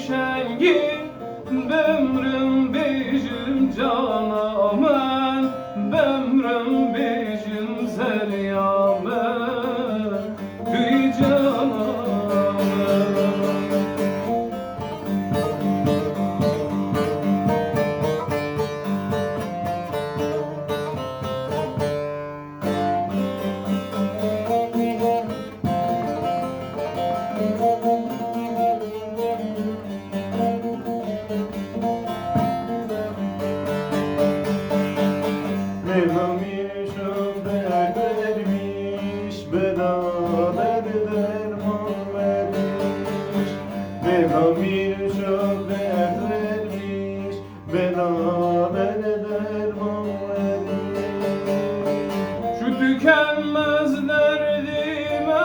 şengi Bemrem bejim canamen Bemrem bejim zeryamen Tüy canamen Mevlamiş ömber vermiş, beraber derman vermiş. Mevlamiş ömber vermiş, beraber derman vermiş. Şu tükenmez derdime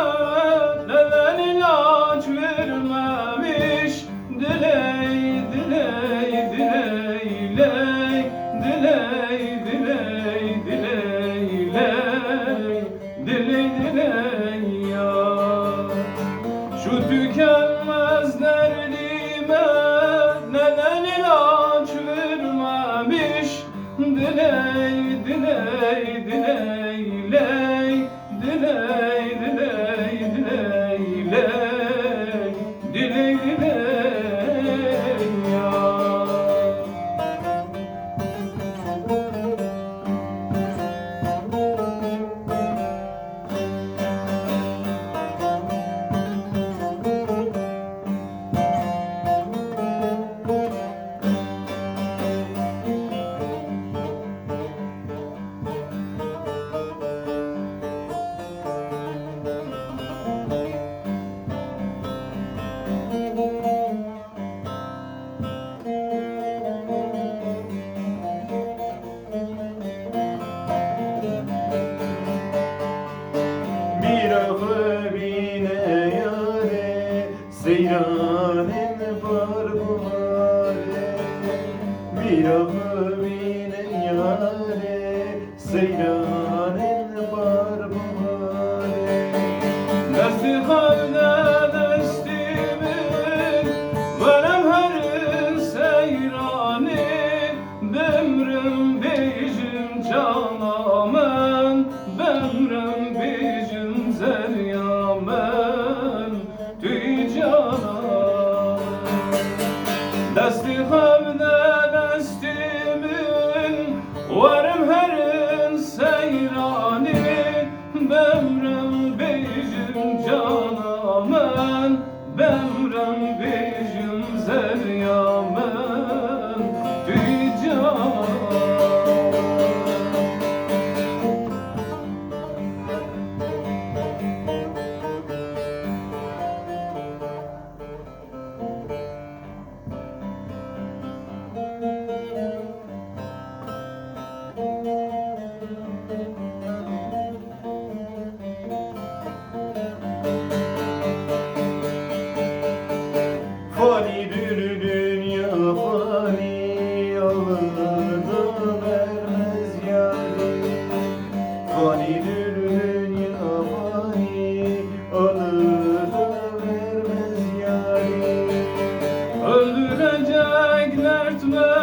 neden ilaç vermemiş Diley, diley, diley, diley, diley, diley, diley, diley, diley, diley ya Şu tükenmez derdime neden ilaç vermemiş Diley, diley, diley, diley, diley, diley, diley, diley, diley, diley ya Bir ahı bine yâre, seyranen var bu hale. Bir ahı bine yâre, seyranen var bu hale. Desti halde destimin Verem her seyrani Bemrem bejim canamen Bemrem bejim zeryamen Tüy canan Desti halde destimin Verem her seyrani Bemrem bejim canamen Bemrem bejim zeryamen Tüy canan Fanidir dünya fani, alını vermez yâri. Fanidir dünya fani, alını vermez yâri. Öldürecek dertme